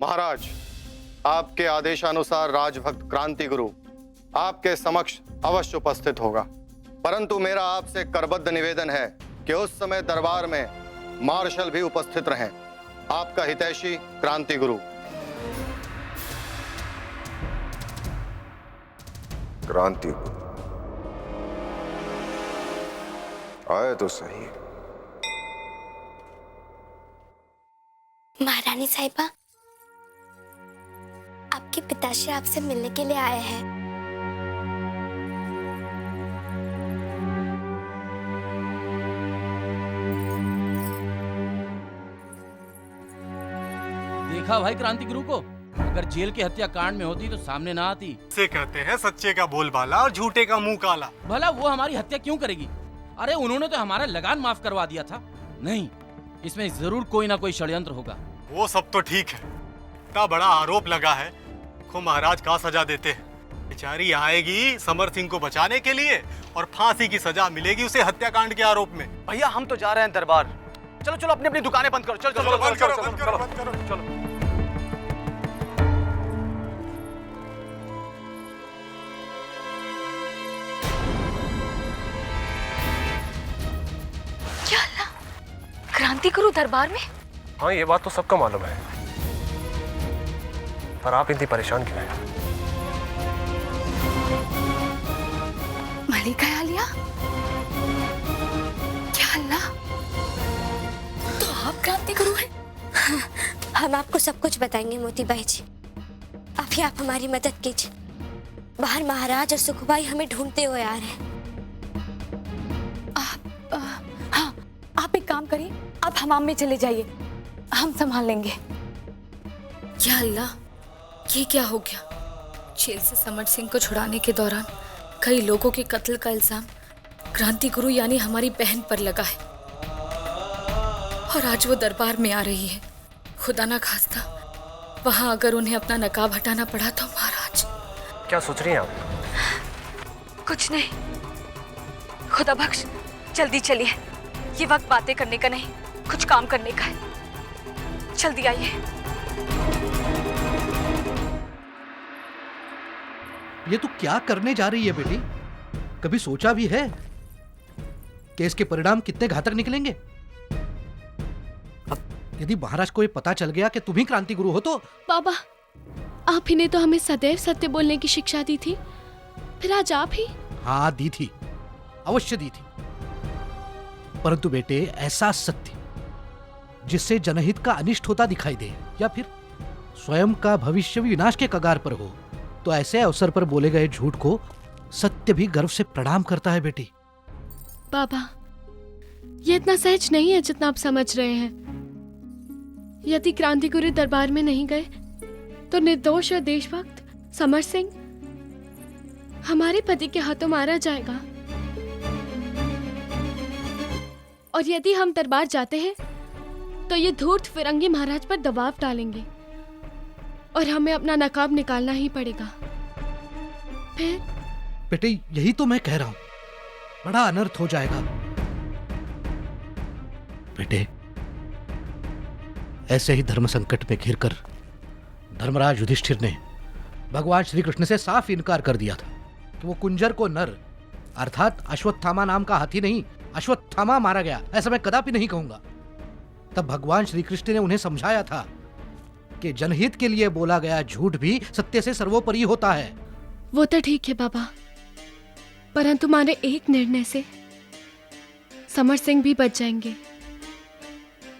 महाराज, आपके आदेशानुसार राजभक्त क्रांति गुरु आपके समक्ष अवश्य उपस्थित होगा, परंतु मेरा आपसे करबद्ध निवेदन है कि उस समय दरबार में मार्शल भी उपस्थित रहें। आपका हितैषी क्रांति गुरु। क्रांति गुरु आए तो सही। महारानी साहिबा, आपके पिताश्री आपसे मिलने के लिए आए हैं। देखा भाई क्रांति गुरु को? अगर जेल के हत्याकांड में होती तो सामने ना आती। से कहते हैं सच्चे का बोलबाला और झूठे का मुंह काला। भला वो हमारी हत्या क्यों करेगी? अरे उन्होंने तो हमारा लगान माफ करवा दिया था। नहीं, इसमें जरूर कोई ना कोई षड्यंत्र होगा। वो सब तो ठीक है, इतना बड़ा आरोप लगा है, को महाराज का सजा देते हैं। बेचारी आएगी समर सिंह को बचाने के लिए और फांसी की सजा मिलेगी उसे हत्याकांड के आरोप में। भैया हम तो जा रहे हैं दरबार। चलो चलो अपनी अपनी दुकानें बंद करो। चलो चलो बंद करो, चलो बंद करो, बंद करो। चलो। क्या अल्लाह, क्रांति गुरु दरबार में? हाँ, ये बात तो सबको मालूम है, पर आप इतनी परेशान क्यों हैं? मलिका आलिया, क्या अल्लाह, तो आप क्रांति गुरु हैं? हम आपको सब कुछ बताएंगे मोतीबाई जी। अभी आप हमारी मदद कीजिए। बाहर महाराज और सुखबाई हमें ढूंढते हुए आ रहे हैं। हाँ, आप एक काम करिए, आप हमाम में चले जाइए, हम संभाल लेंगे। या अल्लाह, ये क्या हो गया? जेल से समर सिंह को छुड़ाने के दौरान कई लोगों के कत्ल का इल्जाम क्रांति गुरु यानी हमारी बहन पर लगा है, और आज वो दरबार में आ रही है। खुदा ना खास्ता वहां अगर उन्हें अपना नकाब हटाना पड़ा तो महाराज। क्या सोच रही हैं आप? कुछ नहीं, खुदा बख्श, जल्दी चलिए। ये वक्त बातें करने का नहीं, कुछ काम करने का है। जल्दी आइए। ये तू क्या करने जा रही है बेटी? कभी सोचा भी है कि इसके परिणाम कितने घातक निकलेंगे? अब यदि महाराज को ये पता चल गया कि तुम ही क्रांति गुरु हो तो? बाबा, आप ही ने तो हमें सदैव सत्य बोलने की शिक्षा दी थी, फिर आज आप ही? हाँ, दी थी, अवश्य दी थी, परंतु बेटे ऐसा सत्य जिससे जनहित का अनिष्ट होता दिखाई दे या फिर स्वयं का भविष्य विनाश के कगार पर हो, तो ऐसे अवसर पर बोले गए झूठ को सत्य भी गर्व से प्रणाम करता है बेटी। बाबा, ये इतना सहज नहीं है जितना आप समझ रहे हैं। यदि क्रांति गुरु दरबार में नहीं गए तो निर्दोष और देशभक्त समर सिंह हमारे पति के हाथों मारा जाएगा, और यदि हम दरबार जाते हैं तो ये धूर्त फिरंगी महाराज पर दबाव डालेंगे और हमें अपना नकाब निकालना ही पड़ेगा। फिर बेटे, यही तो मैं कह रहा हूं, बड़ा अनर्थ हो जाएगा। बेटे, ऐसे ही धर्म संकट में घिरकर धर्मराज युधिष्ठिर ने भगवान श्री कृष्ण से साफ इनकार कर दिया था कि वो कुंजर को नर अर्थात अश्वत्थामा नाम का हाथी नहीं, अश्वत्थामा मारा गया, ऐसा मैं कदापि नहीं कहूंगा। तब भगवान श्री कृष्ण ने उन्हें समझाया था कि जनहित के लिए बोला गया झूठ भी सत्य से सर्वोपरि होता है। वो तो ठीक है बाबा, परंतु तुम्हारे एक निर्णय से समर सिंह भी बच जाएंगे,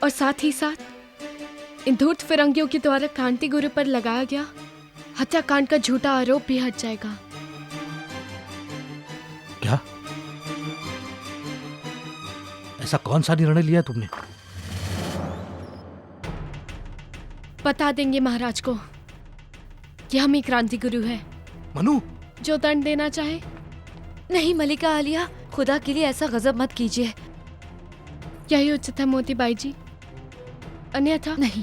और साथ ही साथ इन धूर्त फिरंगियों के द्वारा क्रांति गुरु पर लगाया गया हत्याकांड का झूठा आरोप भी हट जाएगा। क्या? ऐसा कौन सा निर्णय लिया तुमने? बता देंगे महाराज को कि हम ही क्रांति गुरु हैं। मनु, जो दंड देना चाहे। नहीं मलिका आलिया, खुदा के लिए ऐसा गजब मत कीजिए। यही उचित है मोतीबाई जी, अन्यथा नहीं,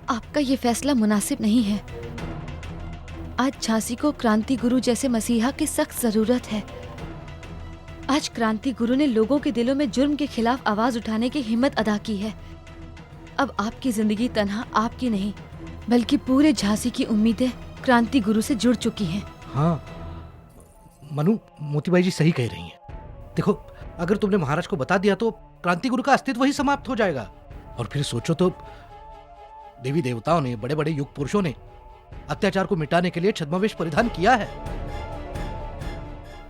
आपका ये फैसला मुनासिब नहीं है। आज झांसी को क्रांति गुरु जैसे मसीहा की सख्त जरूरत है। आज क्रांति गुरु ने लोगों के दिलों में जुर्म के खिलाफ आवाज उठाने की हिम्मत अदा की है। अब आपकी जिंदगी तन्हा आपकी नहीं बल्कि पूरे झांसी की उम्मीदें क्रांति गुरु से जुड़ चुकी हैं। हाँ मनु, मोतीबाई जी सही कह रही हैं। देखो, अगर तुमने महाराज को बता दिया तो क्रांति गुरु का अस्तित्व ही समाप्त हो जाएगा। और फिर सोचो तो, देवी देवताओं ने, बड़े बड़े युग पुरुषों ने अत्याचार को मिटाने के लिए छद्मवेश परिधान किया है।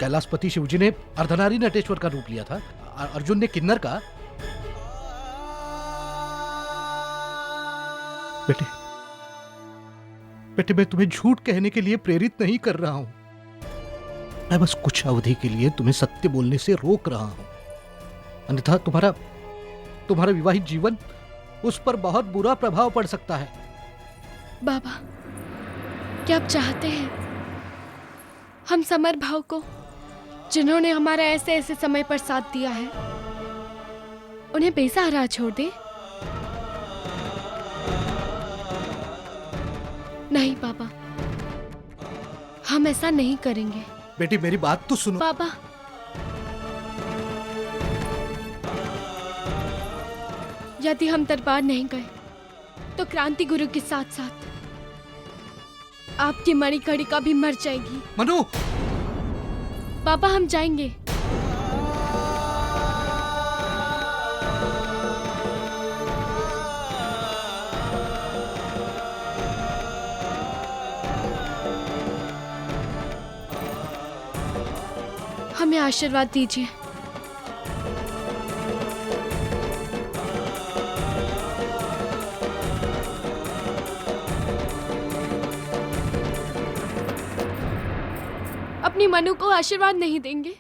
कैलाशपति शिवजी ने अर्धनारी नटेश्वर का रूप लिया था, अर्जुन ने किन्नर का। बेटे बेटे, मैं तुम्हें झूठ कहने के लिए प्रेरित नहीं कर रहा हूं। मैं बस कुछ अवधि के लिए तुम्हें सत्य बोलने से रोक रहा हूं, अन्यथा तुम्हारा विवाहित जीवन उस पर बहुत बुरा प्रभाव पड़ सकता है। बाबा, क्या आप चाहते हैं हम समर भाव को, जिन्होंने हमारा ऐसे ऐसे समय पर साथ दिया है, उन्हें बेसहारा छोड़ दें? नहीं बाबा, हम ऐसा नहीं करेंगे। बेटी मेरी बात तो सुनो। बाबा, यदि हम दरबार नहीं गए तो क्रांति गुरु के साथ साथ आपकी मणिकर्णिका भी मर जाएगी। मनु! बाबा, हम जाएंगे। हमें आशीर्वाद दीजिए। अपनी मनु को आशीर्वाद नहीं देंगे?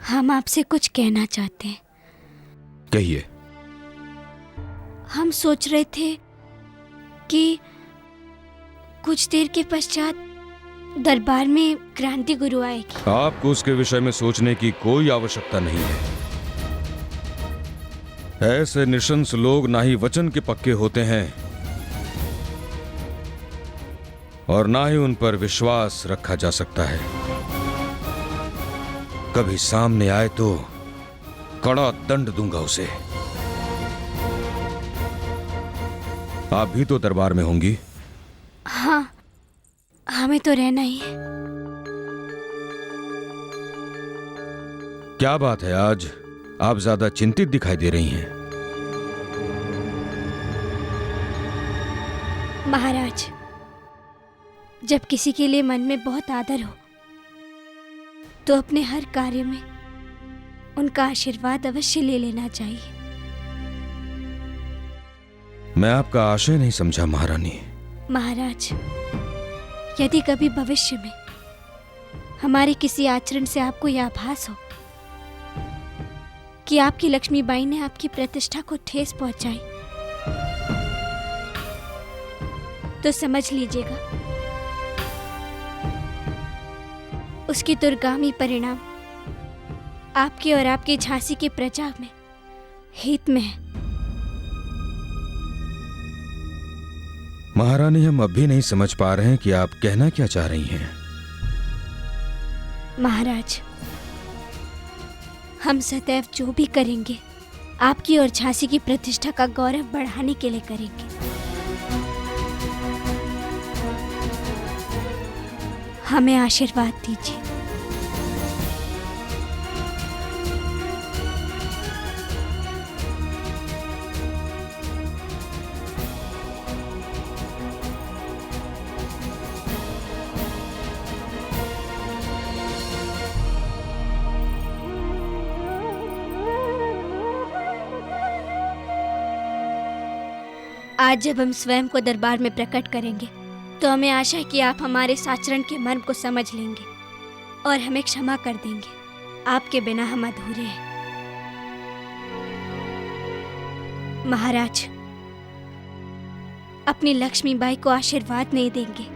हम आपसे कुछ कहना चाहते हैं। कहिए। हम सोच रहे थे कि कुछ देर के पश्चात दरबार में क्रांति गुरु आएगी। आपको उसके विषय में सोचने की कोई आवश्यकता नहीं है। ऐसे निशंस लोग ना ही वचन के पक्के होते हैं और ना ही उन पर विश्वास रखा जा सकता है। कभी सामने आए तो कड़ा दंड दूंगा उसे। आप भी तो दरबार में होंगी? हाँ, हमें तो रहना ही है। क्या बात है, आज आप ज्यादा चिंतित दिखाई दे रही हैं। महाराज, जब किसी के लिए मन में बहुत आदर हो तो अपने हर कार्य में उनका आशीर्वाद अवश्य ले लेना चाहिए। मैं आपका आशय नहीं समझा महारानी। महाराज, यदि कभी भविष्य में हमारे किसी आचरण से आपको यह आभास हो कि आपकी लक्ष्मीबाई ने आपकी प्रतिष्ठा को ठेस पहुंचाई, तो समझ लीजिएगा उसकी दुर्गामी परिणाम आपके और आपकी झांसी की प्रजा में हित में है। महारानी, हम अब भी नहीं समझ पा रहे हैं कि आप कहना क्या चाह रही हैं। महाराज, हम सदैव जो भी करेंगे आपकी और झांसी की प्रतिष्ठा का गौरव बढ़ाने के लिए करेंगे। हमें आशीर्वाद दीजिए। आज जब हम स्वयं को दरबार में प्रकट करेंगे तो हमें आशा है कि आप हमारे इस आचरण के मर्म को समझ लेंगे और हमें क्षमा कर देंगे। आपके बिना हम अधूरे हैं। महाराज, अपनी लक्ष्मीबाई को आशीर्वाद नहीं देंगे।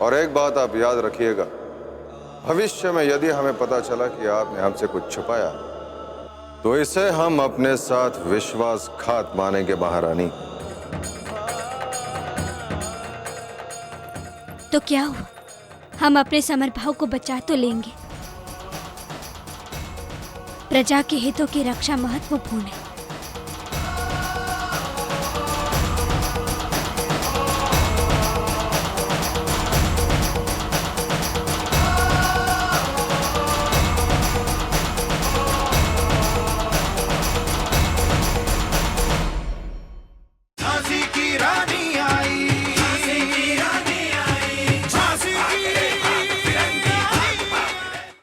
और एक बात आप याद रखिएगा, भविष्य में यदि हमें पता चला कि आपने हमसे कुछ छुपाया तो इसे हम अपने साथ विश्वासघात मानेंगे महारानी। तो क्या हुआ, हम अपने समरभाव को बचा तो लेंगे। प्रजा के हितों की रक्षा महत्वपूर्ण है।